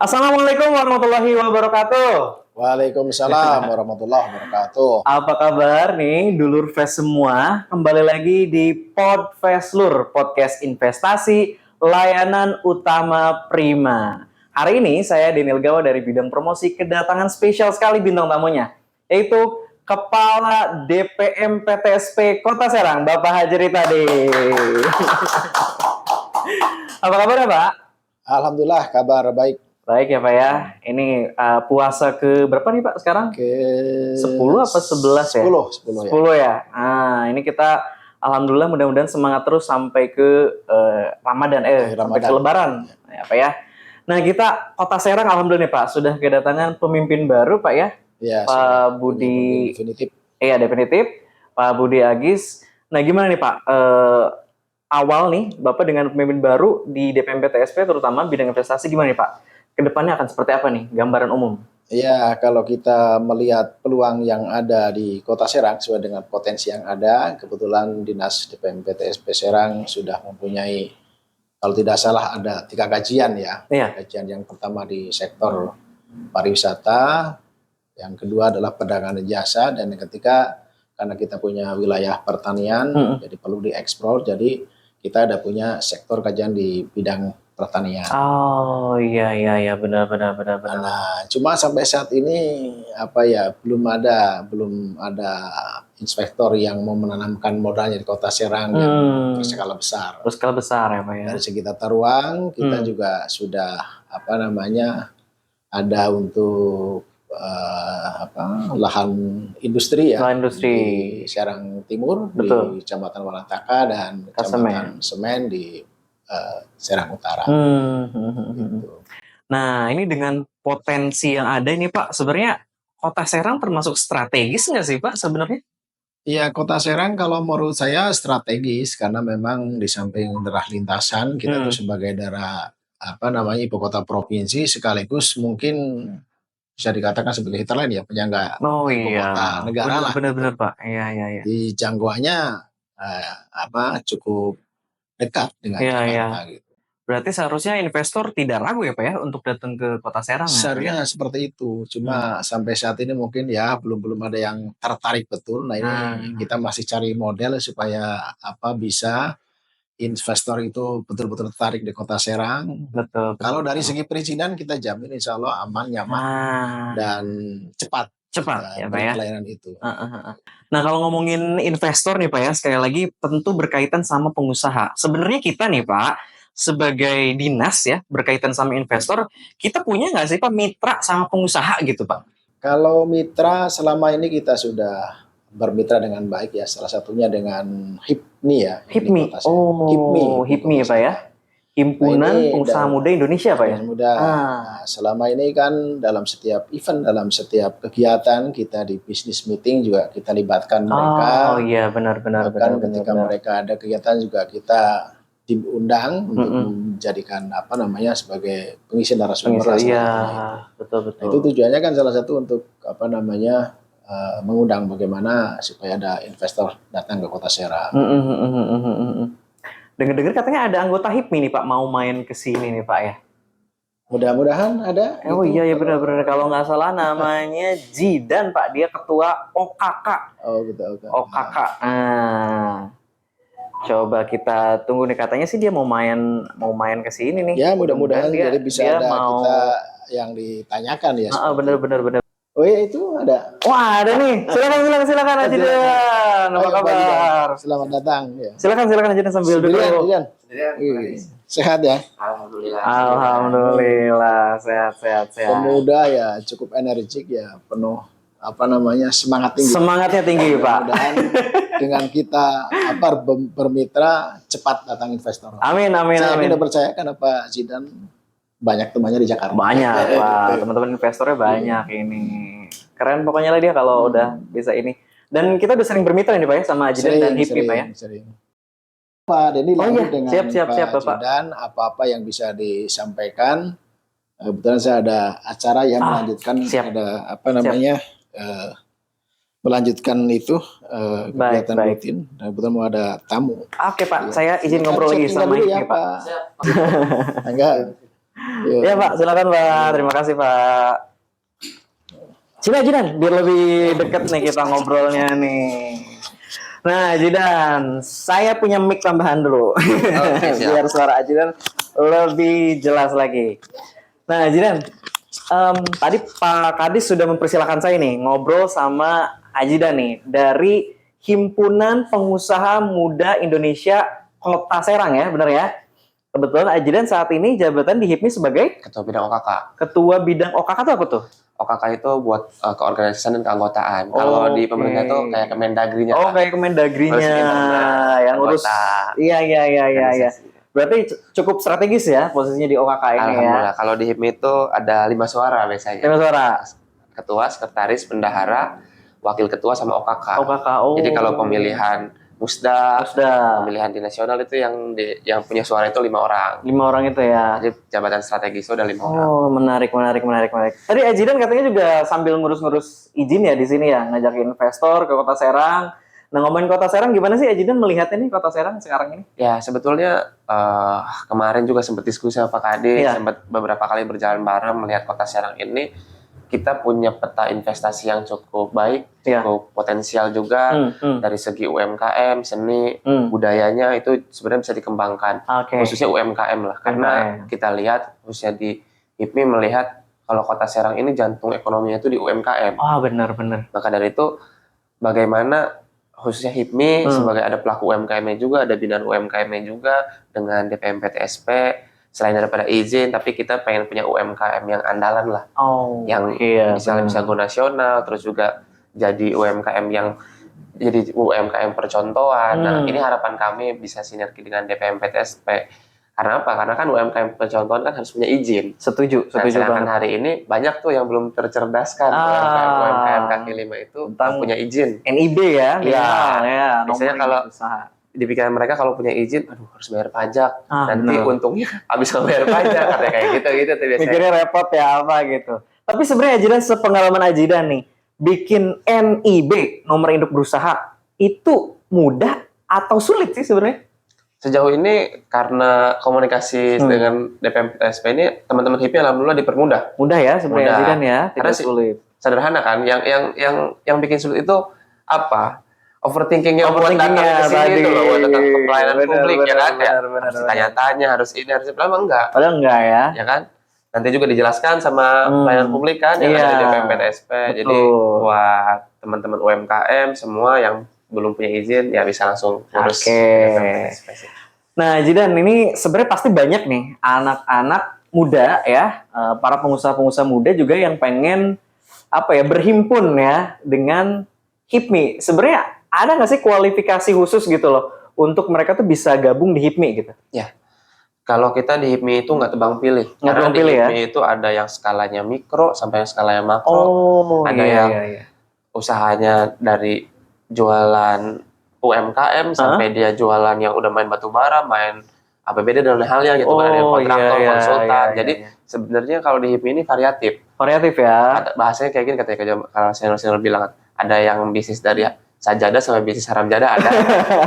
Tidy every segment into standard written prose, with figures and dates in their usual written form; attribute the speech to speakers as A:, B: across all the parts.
A: Assalamualaikum warahmatullahi wabarakatuh.
B: Waalaikumsalam warahmatullahi wabarakatuh.
A: Apa kabar nih, dulur Fest semua? Kembali lagi di Podfestlur, podcast investasi layanan utama Prima. Hari ini saya Daniel Gawa dari bidang promosi kedatangan spesial sekali bintang tamunya, yaitu Kepala DPM PTSP Kota Serang, Bapak Hajri tadi. Apa kabar ya, Pak?
B: Alhamdulillah kabar baik.
A: Baik ya Pak ya. Ini puasa ke berapa nih Pak sekarang?
B: Ke
A: 10 apa 11 ya?
B: 10 ya.
A: 10 ya. Nah, ini kita alhamdulillah mudah-mudahan semangat terus sampai ke Ramadan sampai ke Lebaran ya Pak ya. Nah, kita Kota Serang alhamdulillah nih Pak sudah kedatangan pemimpin baru Pak ya.
B: Ya,
A: Pak Budi
B: definitif.
A: Iya, definitif. Pak Budi Agis. Nah, gimana nih Pak? Awal nih Bapak dengan pemimpin baru di DPM PTSP terutama bidang investasi gimana nih Pak? Kedepannya akan seperti apa nih, gambaran umum?
B: Ya, kalau kita melihat peluang yang ada di Kota Serang sesuai dengan potensi yang ada, kebetulan Dinas DPM PTSP Serang sudah mempunyai, kalau tidak salah ada 3 kajian ya.
A: Iya.
B: Kajian yang pertama di sektor pariwisata, yang kedua adalah perdagangan jasa, dan yang ketiga karena kita punya wilayah pertanian, jadi perlu dieksplor, jadi kita ada punya sektor kajian di bidang pertanian.
A: Oh iya benar.
B: Nah, cuma sampai saat ini belum ada inspektor yang mau menanamkan modalnya di Kota Serang yang berskala besar.
A: Berskala besar ya Pak ya.
B: Dari segi tata ruang kita juga sudah ada untuk lahan industri ya.
A: Lahan industri
B: di Serang Timur.
A: Betul.
B: Di Kecamatan Walataka dan Kecamatan Semen di Serang Utara.
A: Gitu. Nah, ini dengan potensi yang ada ini Pak, sebenarnya Kota Serang termasuk strategis nggak sih Pak sebenarnya?
B: Iya, Kota Serang kalau menurut saya strategis karena memang di samping daerah lintasan kita tuh sebagai daerah ibu kota provinsi sekaligus mungkin bisa dikatakan sebagai hinterland ya, penyangga ibu kota negara lah.
A: Benar Pak. Iya.
B: Di jangkauannya cukup dekat dengan Jakarta gitu.
A: Berarti seharusnya investor tidak ragu ya Pak ya untuk datang ke Kota Serang.
B: Seharusnya seperti itu. Cuma sampai saat ini mungkin ya belum ada yang tertarik betul. Nah ini kita masih cari model supaya bisa investor itu betul-betul tertarik di Kota Serang.
A: Betul.
B: Kalau dari segi perizinan kita jamin insya Allah aman, nyaman dan cepat
A: ya Pak ya.
B: Pelayanan itu.
A: Nah kalau ngomongin investor nih Pak ya, sekali lagi tentu berkaitan sama pengusaha. Sebenarnya kita nih Pak sebagai dinas ya berkaitan sama investor, kita punya nggak sih Pak mitra sama pengusaha gitu Pak?
B: Kalau mitra selama ini kita sudah bermitra dengan baik ya, salah satunya dengan HIPMI ya.
A: HIPMI, HIPMI ya Pak ya. Himpunan Pengusaha Muda Indonesia Pak ya?
B: Muda. Nah, selama ini kan dalam setiap event, dalam setiap kegiatan kita di business meeting juga kita libatkan mereka.
A: Oh iya benar.
B: Ketika mereka ada kegiatan juga kita diundang untuk menjadikan sebagai pengisi narasumber.
A: Iya, betul.
B: Nah, itu tujuannya kan salah satu untuk mengundang bagaimana supaya ada investor datang ke Kota Serang.
A: Dengar-dengar katanya ada anggota HIPMI nih Pak mau main ke sini nih Pak ya.
B: Mudah-mudahan ada.
A: Oh iya benar. Kalau nggak salah namanya Jidan Pak, dia ketua OKK.
B: Oh betul.
A: OKK. Coba kita tunggu nih, katanya sih dia mau main ke sini nih.
B: Ya mudah-mudahan jadi bisa ada kita yang ditanyakan ya.
A: Benar.
B: Oh iya itu ada.
A: Wah ada nih. Silakan Haji Dan. Apa kabar?
B: Selamat datang. Ya.
A: Silakan Haji Dan sambil duduk.
B: Sehat ya?
A: Alhamdulillah sehat.
B: Pemuda ya cukup energik ya, penuh semangat tinggi.
A: Semangatnya tinggi Pak.
B: Mudah-mudahan dengan kita bermitra cepat datang investor.
A: Amin.
B: Saya tidak percaya karena Pak Zidan banyak temannya di Jakarta.
A: Banyak Pak, teman-teman investornya banyak ini. Keren pokoknya lah dia kalau udah bisa ini. Dan kita udah sering bermitra nih Pak ya sama Jidan dan HIPMI Pak ya.
B: Sering. Pak Denny lanjut dengan
A: siap,
B: Pak Jidan, apa yang bisa disampaikan. Kebetulan saya ada acara yang melanjutkan melanjutkan itu kegiatan rutin. Dan kebetulan mau ada tamu.
A: Oke Pak, saya izin ngobrol lagi sama ini Pak.
B: Enggak.
A: Ya Pak, silakan Pak. Terima kasih Pak. Sini Jidan, biar lebih deket nih kita ngobrolnya nih. Nah, Jidan, saya punya mic tambahan dulu.
C: Oke, siap.
A: Biar suara Jidan lebih jelas lagi. Nah, Jidan, tadi Pak Kadis sudah mempersilahkan saya nih ngobrol sama Ajidan nih dari Himpunan Pengusaha Muda Indonesia Kota Serang ya, benar ya? Kebetulan Ajidan saat ini jabatan di HIPMI sebagai
C: Ketua bidang OKK.
A: Ketua Bidang OKK itu apa tuh?
C: OKK itu buat keorganisasian dan keanggotaan. Kalau di pemerintah itu kayak Kemendagrinya.
A: Oh,
C: Pak.
A: kayak Kemendagrinya
C: Ngurus internal,
A: yang ngurus.
C: anggota,
A: Iya.
C: organisasi.
A: Berarti cukup strategis ya posisinya di OKK ini ya.
C: Alhamdulillah. Kalau di HIPMI itu ada 5 suara biasanya.
A: 5 suara.
C: Ketua, sekretaris, bendahara, wakil ketua sama OKK.
A: OKK. Oh.
C: Jadi kalau pemilihan Musda,
A: Sudah.
C: pemilihan di nasional itu yang punya suara itu 5 orang.
A: 5 orang itu ya.
C: Jadi jabatan strategis itu ada 5 orang.
A: Oh, menarik. Tadi Ajidan katanya juga sambil ngurus-ngurus izin ya di sini ya, ngajakin investor ke Kota Serang. Nah, ngomongin Kota Serang, gimana sih Ajidan melihatnya nih Kota Serang sekarang ini?
C: Ya, sebetulnya kemarin juga sempat diskusi sama Pak Kade,
A: Iya.
C: sempat beberapa kali berjalan bareng melihat Kota Serang ini. Kita punya peta investasi yang cukup baik,
A: Iya.
C: cukup potensial juga dari segi UMKM, seni, budayanya itu sebenarnya bisa dikembangkan.
A: Oke.
C: Khususnya UMKM lah, karena
A: UMKM.
C: kita lihat khususnya di HIPMI melihat kalau Kota Serang ini jantung ekonominya itu di UMKM.
A: Ah, benar.
C: Maka dari itu bagaimana khususnya HIPMI sebagai ada pelaku UMKM-nya juga, ada binaan UMKM-nya juga dengan DPM PTSP, selain daripada izin, tapi kita pengen punya UMKM yang andalan lah,
A: Oh,
C: yang
A: iya,
C: misalnya bisa
A: benar.
C: go nasional, terus juga jadi UMKM yang jadi UMKM percontohan. Nah, ini harapan kami bisa sinergi dengan DPM PTSP. Karena apa? Karena kan UMKM percontohan kan harus punya izin.
A: Setuju
C: Nah, sedangkan
A: banget.
C: hari ini banyak tuh yang belum tercerdaskan UMKM kaki lima itu
A: Tentang
C: punya izin.
A: NIB ya, minimal ya.
C: Biasanya
A: nomor
C: kalau
A: usaha.
C: di pikiran mereka kalau punya izin, aduh harus bayar pajak. Nanti
A: bener.
C: untungnya habis bayar pajak, katanya kayak gitu tuh biasanya.
A: Mikirnya repot ya apa gitu. Tapi sebenarnya Ajidan sepengalaman Ajidan nih, bikin NIB nomor induk berusaha itu mudah atau sulit sih sebenarnya?
C: Sejauh ini karena komunikasi dengan DPM PTSP ini teman-teman HIPMI alhamdulillah dipermudah.
A: Mudah ya sebenarnya
C: Mudah.
A: Ajidan ya, tidak
C: Karena
A: sulit.
C: Sederhana kan, yang bikin sulit itu apa? Overthinkingnya buat datang
A: Overthinkingnya
C: ke sini
A: tadi.
C: itu loh, buat datang ke pelayanan
A: Benar,
C: publik ya kan,
A: benar,
C: ya
A: benar,
C: harus
A: benar.
C: tanya-tanya, harus ini, harus itu, emang enggak,
A: Padahal enggak ya.
C: ya kan? Nanti juga dijelaskan sama pelayanan publik kan, yang
A: Iya.
C: ada di DPM PTSP. Jadi
A: Betul.
C: buat teman-teman UMKM semua yang belum punya izin ya bisa langsung urus
A: Oke.
C: DPM PTSP sih.
A: Nah, Jidan, ini sebenarnya pasti banyak nih anak-anak muda ya, para pengusaha-pengusaha muda juga yang pengen berhimpun ya dengan HIPMI. Sebenarnya ada nggak sih kualifikasi khusus gitu loh untuk mereka tuh bisa gabung di HIPMI gitu?
C: Ya, kalau kita di HIPMI itu nggak tebang pilih.
A: Nggak
C: Karena
A: tebang
C: di
A: pilih ya?
C: HIPMI itu ada yang skalanya mikro sampai yang skalanya makro.
A: Oh,
C: Ada
A: iya,
C: yang
A: iya.
C: usahanya dari jualan UMKM sampai dia jualan yang udah main batu bara, main APBD dan halnya gitu kan, ada yang kontraktor,
A: iya,
C: konsultan.
A: iya,
C: Jadi
A: iya.
C: sebenarnya kalau di HIPMI ini variatif.
A: Variatif ya.
C: Ada bahasanya kayak gini katanya kalau senior bilang, ada yang bisnis dari sajadah sampai bisnis haram jadah ada.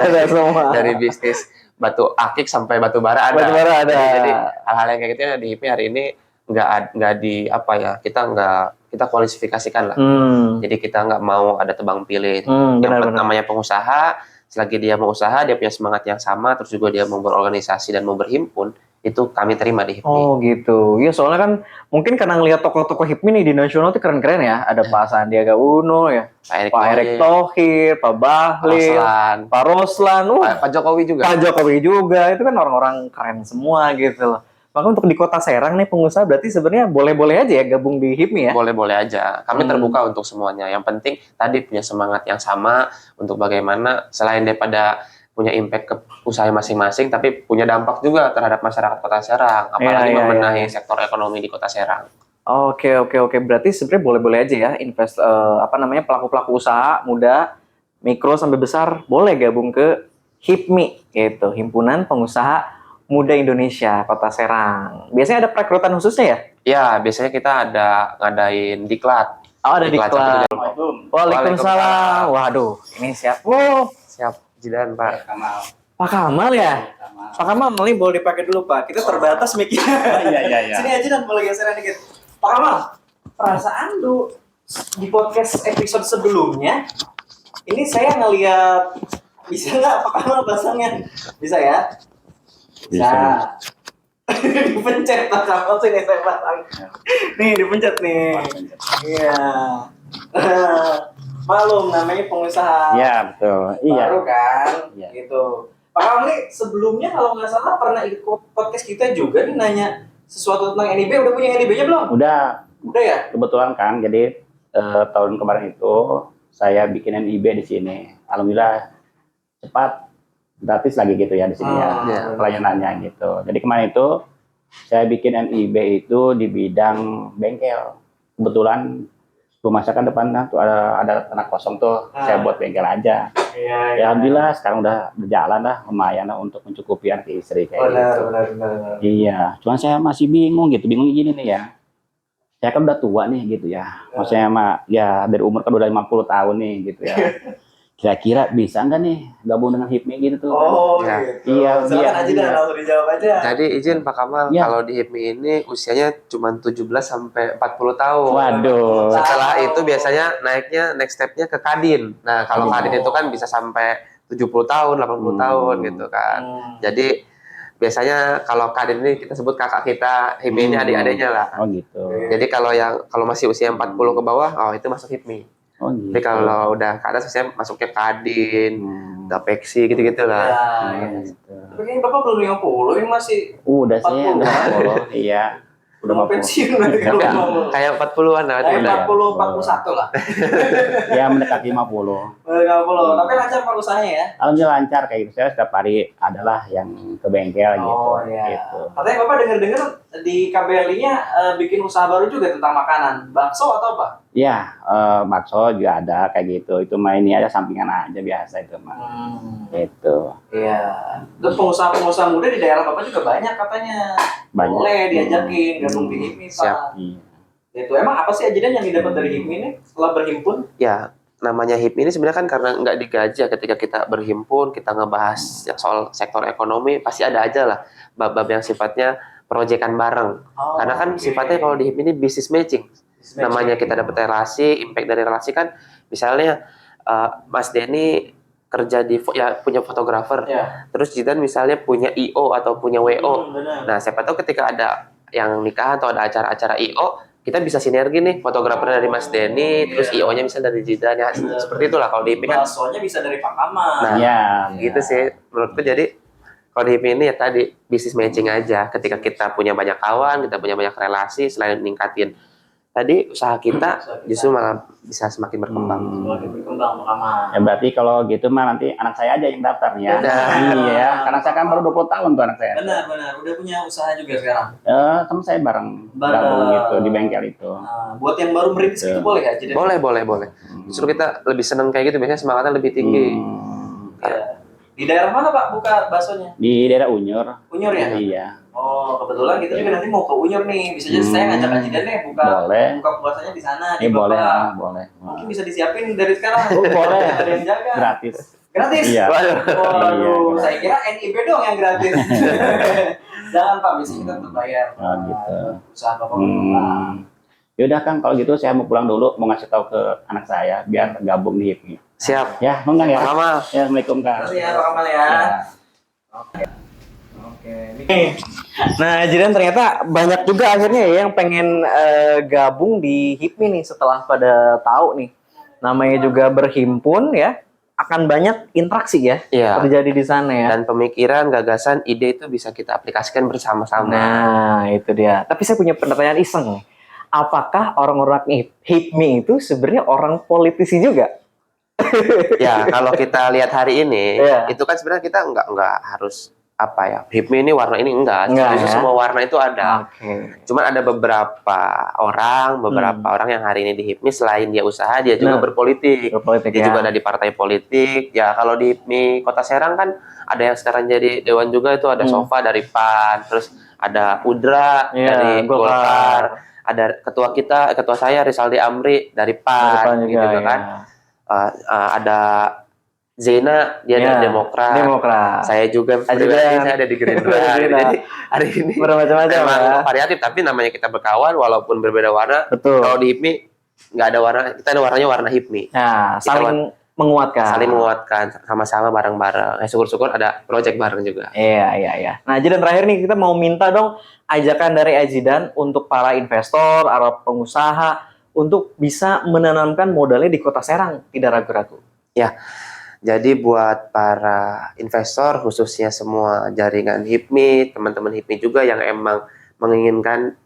A: Ada semua.
C: Dari bisnis batu akik sampai batu bara ada.
A: Batu bara ada.
C: Jadi hal-hal yang kayak gitu ya di HIPMI hari ini nggak di kita kualifikasikan lah. Jadi kita nggak mau ada tebang pilih. Yang namanya pengusaha, selagi dia mau usaha, dia punya semangat yang sama, terus juga dia mau berorganisasi dan mau berhimpun, itu kami terima di HIPMI.
A: Oh gitu. Ya soalnya kan mungkin karena ngelihat tokoh-tokoh HIPMI nih di nasional tuh keren-keren ya. Ada Pak Sandiaga Uno ya, Pak Erick Thohir, Pak Bahlil, Pak Roslan,
C: Pak Jokowi juga.
A: Pak Jokowi juga. Itu kan orang-orang keren semua gitu loh. Maka untuk di Kota Serang nih pengusaha berarti sebenarnya boleh-boleh aja ya gabung di HIPMI ya?
C: Boleh-boleh aja. Kami terbuka untuk semuanya. Yang penting tadi punya semangat yang sama untuk bagaimana selain daripada punya impact ke usaha masing-masing, tapi punya dampak juga terhadap masyarakat Kota Serang. Apalagi membenahi sektor ekonomi di Kota Serang.
A: Oke. Berarti sebenarnya boleh-boleh aja ya pelaku-pelaku usaha muda, mikro sampai besar boleh gabung ke HIPMI gitu, Himpunan Pengusaha Muda Indonesia Kota Serang. Biasanya ada perekrutan khususnya ya?
C: Ya, biasanya kita ada ngadain diklat.
A: Oh, ada diklat. Waalaikumsalam. Waduh, ini siap.
C: Siap, Jidan, Pak.
A: Pak Kamal ya? Pak Kamal, ini boleh dipakai dulu Pak. Kita terbatas mikirnya.
D: Iya.
A: Sini aja dan boleh geseran dikit. Pak Kamal, perasaan lu di podcast episode sebelumnya, ini saya ngeliat, bisa nggak Pak Kamal pasangnya? Bisa ya? Bisa. Dipencet Pak Kamal, sini saya pasang. Nih dipencet nih. Iya. Malum namanya pengusaha.
D: Iya, betul. Iya.
A: Baru kan,
D: Iya.
A: gitu. Pak Kamli sebelumnya kalau nggak salah pernah ikut podcast kita juga nih nanya sesuatu tentang NIB. Udah punya NIB-nya belum?
D: Udah
A: Udah ya?
D: kebetulan kan, jadi tahun kemarin itu saya bikin NIB di sini. Alhamdulillah cepat, gratis lagi gitu ya di sini
C: iya.
D: pelayanannya gitu. Jadi kemarin itu saya bikin NIB itu di bidang bengkel. Kebetulan rumah saya kan depannya tuh ada tanah kosong tuh, saya buat bengkel aja.
A: Iya.
D: Ya alhamdulillah sekarang udah berjalan lah, lumayan lah untuk mencukupi anak istri kayak gitu.
A: Benar.
D: Iya, cuman saya masih bingung gini nih ya. Saya kan udah tua nih gitu ya. Maksudnya ya dari umur kan udah 50 tahun nih gitu ya. Kira-kira bisa nggak nih gabung dengan HIPMI gitu tuh?
A: Oh,
C: Ya.
A: gitu.
D: Iya,
A: Silakan
D: iya,
A: aja dah,
D: iya.
A: langsung dijawab aja.
C: Jadi izin Pak Kamal,
D: Iya.
C: kalau di HIPMI ini usianya cuma 17 sampai 40 tahun.
D: Waduh.
C: Setelah itu biasanya next step-nya ke Kadin. Nah, kalau Kadin itu kan bisa sampai 70 tahun, 80 tahun gitu kan. Jadi biasanya kalau Kadin ini kita sebut kakak kita, HIPMI ini adik-adiknya lah.
D: Oh gitu.
C: Jadi kalau masih usia 40 ke bawah, oh itu masuk HIPMI.
D: Oh gitu.
C: Tapi kalau udah ke atas usia masuknya Kadin, Gapexi gitu-gitu lah.
A: Ya,
D: Gitu.
A: Tapi kayaknya Bapak belum 50, ini masih
D: Udah sih,
A: 40.
D: udah 40. Iya. Udah
A: mau
D: 40.
A: pensiun nanti kalau
C: Kayak,
A: 50.
C: kayak 40-an lah.
A: Kayak
C: udah.
A: 40, 41 lah.
D: Ya mendekati 50.
A: 50. Tapi lancar Pak usahanya ya?
D: Alhamdulillah lancar kayak gitu. Saya setiap hari adalah yang ke bengkel gitu.
A: Oh iya.
D: Gitu.
A: Katanya Bapak dengar-dengar di KBLI-nya bikin usaha baru juga tentang makanan. Bakso atau apa?
D: Ya, bakso juga ada kayak gitu. Itu mah ini aja sampingan aja biasa itu mah. Gitu.
A: Iya. Terus pengusaha-pengusaha muda di daerah Bapak juga banyak katanya.
D: Banyak.
A: Boleh diajakin gabung di HIPMI Pak.
C: Siap.
D: Iya.
A: Itu emang apa sih ajaran yang didapat dari HIPMI ini setelah berhimpun?
C: Ya, namanya HIPMI ini sebenarnya kan karena nggak digaji ya, ketika kita berhimpun, kita ngebahas yang soal sektor ekonomi, pasti ada aja lah bab-bab yang sifatnya proyekan bareng.
A: Oh,
C: Karena kan
A: oke.
C: sifatnya kalau di HIPMI ini business matching. Namanya kita dapat relasi, impact dari relasi kan, misalnya Mas Denny kerja punya fotografer,
A: Ya.
C: terus Jidan misalnya punya IO atau punya WO.
A: Benar.
C: Nah, siapa tahu ketika ada yang nikahan atau ada acara-acara IO, kita bisa sinergi nih, fotografer dari Mas Denny, terus IO-nya misalnya dari Jidan, ya seperti itulah kalau di HIPMI kan.
A: Baksonya bisa dari Pak Kamal.
C: Nah,
D: Iya.
C: gitu sih menurutku. Jadi kalau di HIPMI ini ya tadi business matching aja, ketika kita punya banyak kawan, kita punya banyak relasi, selain meningkatin tadi usaha kita justru malah bisa semakin berkembang.
A: Semakin berkembang Pak Kamal.
D: Ya berarti kalau gitu mah nanti anak saya aja yang daftar nih ya.
C: Nah.
D: Iya, karena saya kan baru 20 tahun tuh anak saya.
A: Benar. Udah punya usaha juga sekarang.
D: Teman saya bareng
A: Bareng.
D: gabung gitu di bengkel itu.
A: Nah, buat yang baru merintis itu boleh ya? Jadi
C: Boleh. Justru kita lebih seneng kayak gitu, biasanya semangatnya lebih tinggi.
A: Ya. Di daerah mana Pak buka baksonya?
D: Di daerah Unyur.
A: Unyur ya?
D: Iya.
A: Oh, kebetulan kita juga nanti mau ke Unyur nih. Bisa aja saya ngajak Haji Dan nih
D: Boleh.
A: buka puasanya di sana.
D: Ini
A: di
D: boleh,
A: Bapak.
D: boleh.
A: Mungkin bisa disiapin dari sekarang.
D: Oh, boleh.
A: Ada yang jaga.
D: Gratis.
A: Gratis?
D: Iya.
C: Waduh.
A: Waduh,
D: Iya.
A: saya kira NIB dong yang gratis. Jangan Pak, biasanya kita tetap bayar.
D: Oh, gitu.
A: Usaha Bapak berkembang.
D: Yaudah Kang, kalau gitu saya mau pulang dulu, mau ngasih tahu ke anak saya biar gabung di HIPMI.
C: Siap.
D: Ya, enggak ya?
C: Pak Kamal.
D: Ya, Assalamualaikum Kang.
A: Terima kasih ya Pak Kamal ya.
D: Ya.
A: Oke. Nah, jadi ternyata banyak juga akhirnya ya yang pengen gabung di HIPMI nih setelah pada tahu nih. Namanya juga berhimpun ya, akan banyak interaksi ya
C: Iya.
A: terjadi di sana ya.
C: Dan pemikiran, gagasan, ide itu bisa kita aplikasikan bersama-sama.
A: Nah, itu dia. Tapi saya punya pertanyaan iseng nih. Apakah orang-orang HIPMI itu sebenarnya orang politisi juga?
C: Ya, kalau kita lihat hari ini,
A: Iya.
C: itu kan sebenarnya kita nggak harus apa ya, HIPMI ini warna ini enggak.
A: Enggak,
C: Justru
A: ya?
C: semua warna itu ada.
A: Oke.
C: Cuman ada beberapa orang yang hari ini di HIPMI selain dia usaha, dia juga
A: Nah.
C: berpolitik.
A: Berpolitik
C: Dia
A: ya.
C: juga ada di partai politik. Ya, kalau di HIPMI Kota Serang kan ada yang sekarang jadi dewan juga, itu ada Sofa dari PAN, terus ada Udra
A: Iya,
C: dari
A: Golkar.
C: Golkar, ada ketua saya Rizaldi Amri dari PAN,
A: Depan
C: gitu
A: juga,
C: kan.
A: ya.
C: Ada Zena dia
A: Ya,
C: ada Demokrat.
A: Demokrat.
C: Saya juga
A: Ajudan.
C: saya ada di Gerindra.
A: Gerindra.
C: Jadi hari ini
A: Bermacam-macam
C: memang
A: ya.
C: variatif, tapi namanya kita berkawan walaupun berbeda warna.
A: Betul.
C: Kalau di HIPMI nggak ada warna, kita ada warnanya warna HIPMI.
A: Nah,
C: Kita
A: saling menguatkan.
C: saling menguatkan, sama-sama bareng-bareng. Syukur-syukur ada project bareng juga.
A: Iya. Nah, Ajidan terakhir nih kita mau minta dong ajakan dari Ajidan untuk para investor, para pengusaha untuk bisa menanamkan modalnya di Kota Serang, tidak ragu-ragu.
C: Ya, jadi buat para investor, khususnya semua jaringan HIPMI, teman-teman HIPMI juga yang emang menginginkan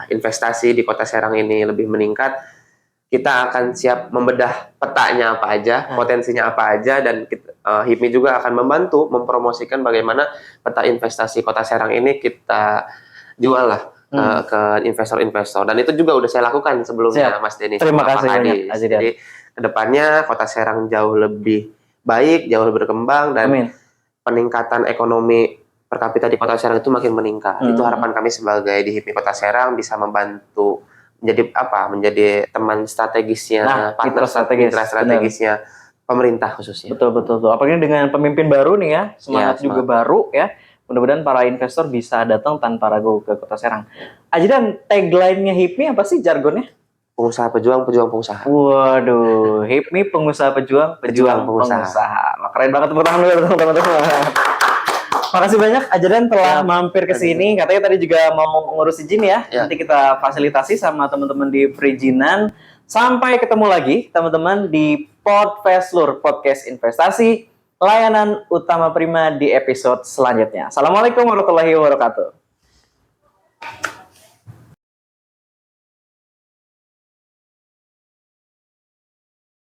C: investasi di Kota Serang ini lebih meningkat, kita akan siap membedah petanya apa aja, potensinya apa aja, dan HIPMI juga akan membantu mempromosikan bagaimana peta investasi Kota Serang ini kita jual lah ke investor-investor. Dan itu juga udah saya lakukan sebelumnya, Mas Denny.
A: Terima kasih banyak, Ajidan.
C: Jadi kedepannya Kota Serang jauh lebih baik, jauh lebih berkembang, dan peningkatan ekonomi per kapita di Kota Serang itu makin meningkat. Itu harapan kami sebagai di HIPMI Kota Serang bisa membantu menjadi teman strategisnya, partner strategisnya pemerintah khususnya.
A: Betul. Apalagi dengan pemimpin baru nih ya, semangat juga baru ya. Mudah-mudahan para investor bisa datang tanpa ragu ke Kota Serang. Ajidan, tagline-nya HIPMI apa sih jargonnya?
C: Pengusaha pejuang pengusaha.
A: Waduh, HIPMI pengusaha pejuang pengusaha. Wah, keren banget, tepuk tangan dulu teman-teman. Makasih banyak Ajidan telah mampir ke sini. Katanya tadi juga mau ngurus izin ya. Nanti kita fasilitasi sama teman-teman di perizinan. Sampai ketemu lagi teman-teman di Podfestlur, podcast investasi layanan utama Prima di episode selanjutnya. Assalamualaikum warahmatullahi wabarakatuh.